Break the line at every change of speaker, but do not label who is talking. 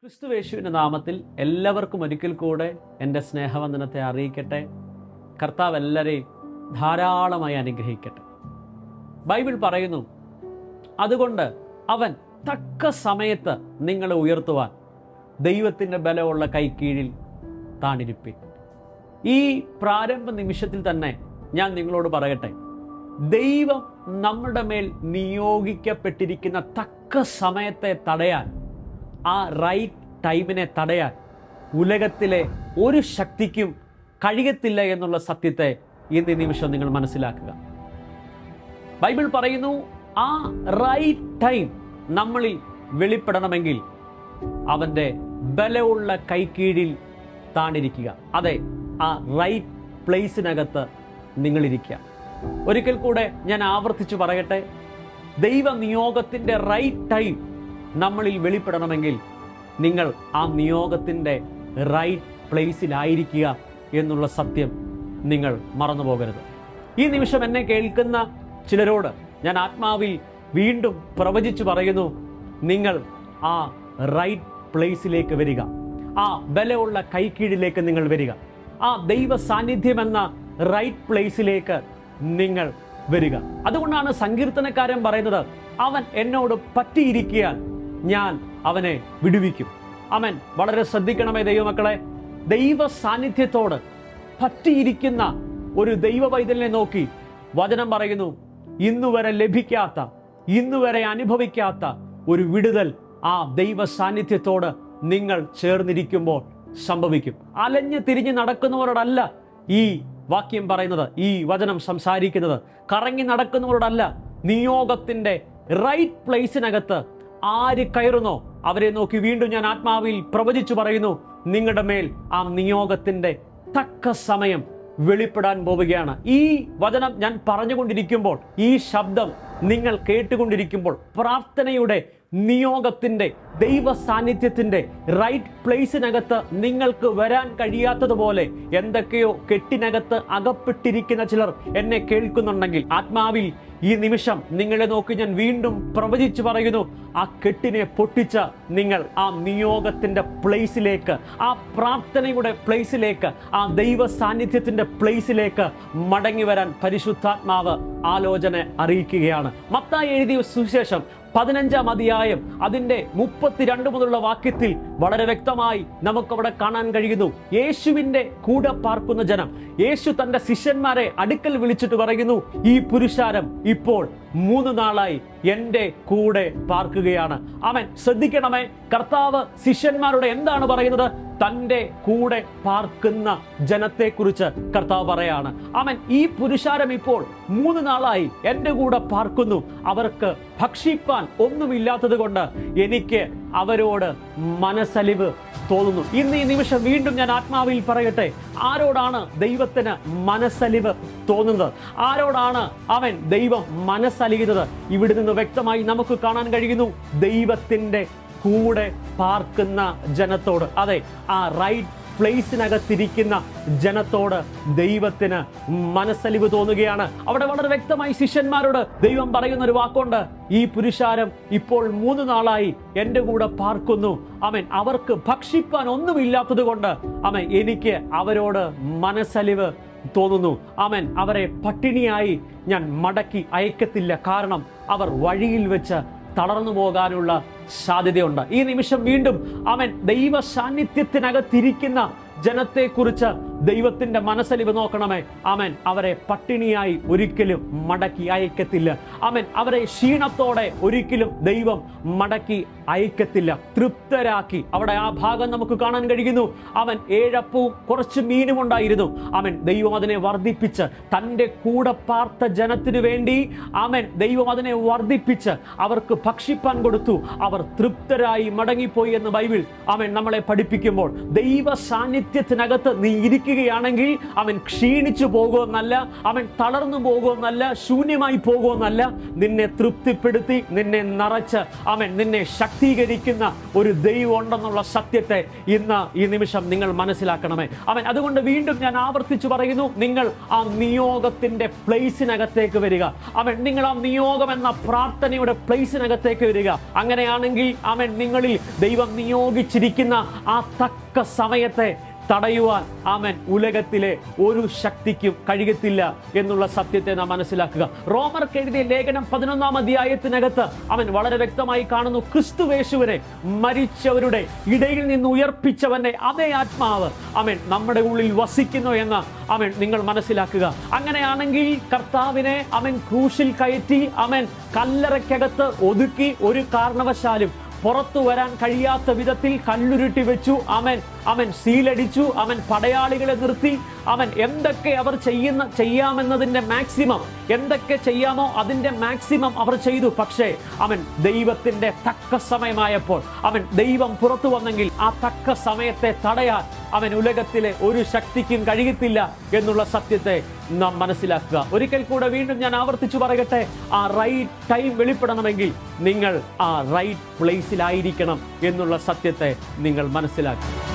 ക്രിസ്തുവേശുവിൻ്റെ നാമത്തിൽ എല്ലാവർക്കും ഒരിക്കൽ കൂടെ എൻ്റെ സ്നേഹവന്ദനത്തെ അറിയിക്കട്ടെ. കർത്താവ് എല്ലാവരെയും ധാരാളമായി അനുഗ്രഹിക്കട്ടെ. ബൈബിൾ പറയുന്നു, അതുകൊണ്ട് അവൻ തക്ക സമയത്ത് നിങ്ങളെ ഉയർത്തുവാൻ ദൈവത്തിൻ്റെ ബലമുള്ള കൈക്കീഴിൽ താണിരിപ്പിൻ. ഈ പ്രാരംഭ നിമിഷത്തിൽ തന്നെ ഞാൻ നിങ്ങളോട് പറയട്ടെ, ദൈവം നമ്മുടെ മേൽ നിയോഗിക്കപ്പെട്ടിരിക്കുന്ന തക്ക സമയത്തെ തടയാൻ, ആ റൈറ്റ് ടൈമിനെ തടയാൻ ഉലകത്തിലെ ഒരു ശക്തിക്കും കഴിയത്തില്ല എന്നുള്ള സത്യത്തെ ഇന്ന് നിമിഷം നിങ്ങൾ മനസ്സിലാക്കുക. ബൈബിൾ പറയുന്നു, ആ റൈറ്റ് ടൈം നമ്മളിൽ വെളിപ്പെടണമെങ്കിൽ അവൻ്റെ ബലമുള്ള കൈക്കീഴിൽ താണിരിക്കുക. അതെ, ആ റൈറ്റ് പ്ലേസിനകത്ത് നിങ്ങളിരിക്കുക. ഒരിക്കൽ കൂടെ ഞാൻ ആവർത്തിച്ചു പറയട്ടെ, ദൈവ നിയോഗത്തിൻ്റെ റൈറ്റ് ടൈം നമ്മളിൽ വെളിപ്പെടണമെങ്കിൽ നിങ്ങൾ ആ നിയോഗത്തിൻ്റെ റൈറ്റ് പ്ലേസിലായിരിക്കുക എന്നുള്ള സത്യം നിങ്ങൾ മറന്നു പോകരുത്. ഈ നിമിഷം എന്നെ കേൾക്കുന്ന ചിലരോട് ഞാൻ ആത്മാവിൽ വീണ്ടും പ്രവചിച്ചു പറയുന്നു, നിങ്ങൾ ആ റൈറ്റ് പ്ലേസിലേക്ക് വരിക. ആ ബലമുള്ള കൈക്കീഴിലേക്ക് നിങ്ങൾ വരിക. ആ ദൈവ സാന്നിധ്യം എന്ന റൈറ്റ് പ്ലേസിലേക്ക് നിങ്ങൾ വരിക. അതുകൊണ്ടാണ് സങ്കീർത്തനക്കാരൻ പറയുന്നത്, അവൻ എന്നോട് പറ്റിയിരിക്കാൻ ഞാൻ അവനെ വിടുവിക്കും. ആമേൻ. വളരെ ശ്രദ്ധിക്കണമേ ദൈവമക്കളെ. ദൈവ സാന്നിധ്യത്തോട് പറ്റിയിരിക്കുന്ന ഒരു ദൈവ പൈതലിനെ നോക്കി വചനം പറയുന്നു, ഇന്നുവരെ ലഭിക്കാത്ത, ഇന്നുവരെ അനുഭവിക്കാത്ത ഒരു വിടുതൽ ആ ദൈവ സാന്നിധ്യത്തോട് നിങ്ങൾ ചേർന്നിരിക്കുമ്പോൾ സംഭവിക്കും. അലഞ്ഞു തിരിഞ്ഞ് നടക്കുന്നവരോടല്ല ഈ വാക്യം പറയുന്നത്, ഈ വചനം സംസാരിക്കുന്നത്. കറങ്ങി നടക്കുന്നവരോടല്ല. നിയോഗത്തിൻ്റെ റൈറ്റ് പ്ലേസിനകത്ത് ആര് കയറുന്നോ അവരെ നോക്കി വീണ്ടും ഞാൻ ആത്മാവിൽ പ്രവചിച്ചു പറയുന്നു, നിങ്ങളുടെ മേൽ ആ നിയോഗത്തിൻ്റെ തക്ക സമയം വെളിപ്പെടാൻ പോവുകയാണ്. ഈ വചനം ഞാൻ പറഞ്ഞുകൊണ്ടിരിക്കുമ്പോൾ, ഈ ശബ്ദം നിങ്ങൾ കേട്ടുകൊണ്ടിരിക്കുമ്പോൾ, പ്രാർത്ഥനയുടെ നിയോഗത്തിൻ്റെ ദൈവ സാന്നിധ്യത്തിൻ്റെ റൈറ്റ് പ്ലേസിനകത്ത് നിങ്ങൾക്ക് വരാൻ കഴിയാത്തതുപോലെ എന്തൊക്കെയോ കെട്ടിനകത്ത് അകപ്പെട്ടിരിക്കുന്ന ചിലർ എന്നെ കേൾക്കുന്നുണ്ടെങ്കിൽ, ആത്മാവിൽ ഈ നിമിഷം നിങ്ങളെ നോക്കി ഞാൻ വീണ്ടും പ്രവചിച്ചു പറയുന്നു, ആ കെട്ടിനെ പൊട്ടിച്ച നിങ്ങൾ ആ നിയോഗത്തിൻ്റെ പ്ലേസിലേക്ക്, ആ പ്രാർത്ഥനയുടെ പ്ലേസിലേക്ക്, ആ ദൈവ സാന്നിധ്യത്തിൻ്റെ പ്ലേസിലേക്ക് മടങ്ങി വരാൻ പരിശുദ്ധാത്മാവ് ആലോചന അറിയിക്കുകയാണ്. മത്തായി എഴുതിയ സുവിശേഷം 15-ാം അധ്യായം അതിൻ്റെ 32 മുതലുള്ള വാക്യത്തിൽ വളരെ വ്യക്തമായി നമുക്കവിടെ കാണാൻ കഴിയുന്നു, യേശുവിൻ്റെ കൂടെ പാർക്കുന്ന ജനം. യേശു തൻ്റെ ശിഷ്യന്മാരെ അടുക്കൽ വിളിച്ചിട്ട് പറയുന്നു, ഈ പുരുഷാരം ഇപ്പോൾ 3 നാളായി എൻ്റെ കൂടെ പാർക്കുകയാണ്. ആമേൻ. ശ്രദ്ധിക്കണമേ, കർത്താവ് ശിഷ്യന്മാരോട് എന്താണ് പറയുന്നത്? തൻ്റെ കൂടെ പാർക്കുന്ന ജനത്തെക്കുറിച്ച് കർത്താവ് പറയാണ്. ആമേൻ. ഈ പുരുഷാരം ഇപ്പോൾ 3 നാളായി എൻ്റെ കൂടെ പാർക്കുന്നു. അവർക്ക് ഭക്ഷിപ്പാൻ ഒന്നുമില്ലാത്തത് കൊണ്ട് എനിക്ക് അവരോട് മനസ്സലിവ് തോന്നുന്നു. ഇന്ന് ഈ നിമിഷം വീണ്ടും ഞാൻ ആത്മാവിൽ പറയട്ടെ, ആരോടാണ് ദൈവത്തിന് മനസ്സലിവ് തോന്നുന്നത്? ആരോടാണ് അവൻ ദൈവം മനസ്സലിയുന്നത്? ഇവിടെ നിന്ന് വ്യക്തമായി നമുക്ക് കാണാൻ കഴിയുന്നു, ദൈവത്തിൻ്റെ കൂടെ പാർക്കുന്ന ജനത്തോട്. അതെ, ആ റൈറ്റ് പ്ലേസിനകത്തിരിക്കുന്ന ജനത്തോട് ദൈവത്തിന് മനസ്സലിവ് തോന്നുകയാണ്. അവിടെ വളരെ വ്യക്തമായി ശിഷ്യന്മാരോട് ദൈവം പറയുന്ന ഒരു വാക്കുണ്ട്, ഈ പുരുഷാരം ഇപ്പോൾ 3 നാളായി എൻ്റെ കൂടെ പാർക്കുന്നു. ആമേൻ. അവർക്ക് ഭക്ഷിപ്പാൻ ഒന്നുമില്ലാത്തത് കൊണ്ട് ആമേൻ എനിക്ക് അവരോട് മനസ്സലിവ് തോന്നുന്നു. ആമേൻ. അവരെ പട്ടിണിയായി ഞാൻ മടക്കി അയക്കത്തില്ല. കാരണം അവർ വഴിയിൽ വെച്ച് തളർന്നു പോകാനുള്ള സാധ്യതയുണ്ട്. ഈ നിമിഷം വീണ്ടും അവൻ ദൈവ സാന്നിധ്യത്തിനകത്തിരിക്കുന്ന ജനത്തെക്കുറിച്ച് ദൈവത്തിൻ്റെ മനസ്സലിവ് നോക്കണമേ. ആമേൻ. അവരെ പട്ടിണിയായി ഒരിക്കലും മടക്കി അയക്കത്തില്ല. ആമേൻ. അവരെ ക്ഷീണത്തോടെ ഒരിക്കലും ദൈവം മടക്കി അയക്കത്തില്ല. തൃപ്തരാക്കി. അവിടെ ആ ഭാഗം നമുക്ക് കാണാൻ കഴിയുന്നു. അവൻ 7 അപ്പവും കുറച്ച് മീനും ഉണ്ടായിരുന്നു. അവൻ ദൈവം അതിനെ വർദ്ധിപ്പിച്ച് തൻ്റെ കൂടെ പാർത്ത ജനത്തിനു വേണ്ടി അവൻ ദൈവം അതിനെ വർദ്ധിപ്പിച്ച് അവർക്ക് ഭക്ഷിപ്പാൻ കൊടുത്തു. അവർ തൃപ്തരായി മടങ്ങിപ്പോയി എന്ന് ബൈബിൾ അവൻ നമ്മളെ പഠിപ്പിക്കുമ്പോൾ, ദൈവ സാന്നിധ്യം സത്യത്തിനകത്ത് നീ ഇരിക്കുകയാണെങ്കിൽ അവൻ ക്ഷീണിച്ചു പോകുമെന്നല്ല, അവൻ തളർന്നു പോകുമെന്നല്ല, ശൂന്യമായി പോകുമെന്നല്ല, നിന്നെ തൃപ്തിപ്പെടുത്തി നിന്നെ നിറച്ച് അവൻ നിന്നെ ശക്തീകരിക്കുന്ന ഒരു ദൈവം ഉണ്ടെന്നുള്ള സത്യത്തെ ഇന്ന് ഈ നിമിഷം നിങ്ങൾ മനസ്സിലാക്കണമേ. അവൻ അതുകൊണ്ട് വീണ്ടും ഞാൻ ആവർത്തിച്ചു പറയുന്നു, നിങ്ങൾ ആ നിയോഗത്തിന്റെ പ്ലേസിനകത്തേക്ക് വരിക. അവൻ നിങ്ങൾ ആ നിയോഗം എന്ന പ്രാർത്ഥനയുടെ പ്ലേസിനകത്തേക്ക് വരിക. അങ്ങനെയാണെങ്കിൽ അവൻ നിങ്ങളിൽ ദൈവം നിയോഗിച്ചിരിക്കുന്ന ആ തക്ക സമയത്തെ തടയുവാൻ അവൻ ഉലകത്തിലെ ഒരു ശക്തിക്കും കഴിയത്തില്ല എന്നുള്ള സത്യത്തെ നാം മനസ്സിലാക്കുക. റോമർക്ക് എഴുതിയ ലേഖനം 11-ാം അധ്യായത്തിനകത്ത് അവൻ വളരെ വ്യക്തമായി കാണുന്നു, ക്രിസ്തുവേശുവിനെ മരിച്ചവരുടെ ഇടയിൽ നിന്ന് ഉയർപ്പിച്ചവന്റെ അതേ ആത്മാവ് അവൻ നമ്മുടെ ഉള്ളിൽ വസിക്കുന്നു എന്ന് അവൻ നിങ്ങൾ മനസ്സിലാക്കുക. അങ്ങനെയാണെങ്കിൽ കർത്താവിനെ അവൻ ക്രൂശിൽ കയറ്റി അവൻ കല്ലറയ്ക്കകത്ത് ഒതുക്കി ഒരു കാരണവശാലും പുറത്തു വരാൻ കഴിയാത്ത വിധത്തിൽ കല്ലുരുട്ടി വെച്ചു. അവൻ സീലടിച്ചു. അവൻ പടയാളികളെ നിർത്തി. അവൻ എന്തൊക്കെ അവർ ചെയ്യാമെന്നതിൻ്റെ മാക്സിമം, എന്തൊക്കെ ചെയ്യാമോ അതിൻ്റെ മാക്സിമം അവർ ചെയ്തു. പക്ഷേ അവൻ ദൈവത്തിൻ്റെ തക്ക സമയമായപ്പോൾ അവൻ ദൈവം പുറത്തു വന്നെങ്കിൽ ആ തക്ക സമയത്തെ തടയാൻ അവൻ ഉലകത്തിലെ ഒരു ശക്തിക്കും കഴിയത്തില്ല എന്നുള്ള സത്യത്തെ നാം മനസ്സിലാക്കുക. ഒരിക്കൽ കൂടെ വീണ്ടും ഞാൻ ആവർത്തിച്ചു പറയട്ടെ, ആ റൈറ്റ് ടൈം വെളിപ്പെടണമെങ്കിൽ നിങ്ങൾ ആ റൈറ്റ് പ്ലേസിലായിരിക്കണം എന്നുള്ള സത്യത്തെ നിങ്ങൾ മനസ്സിലാക്കുക.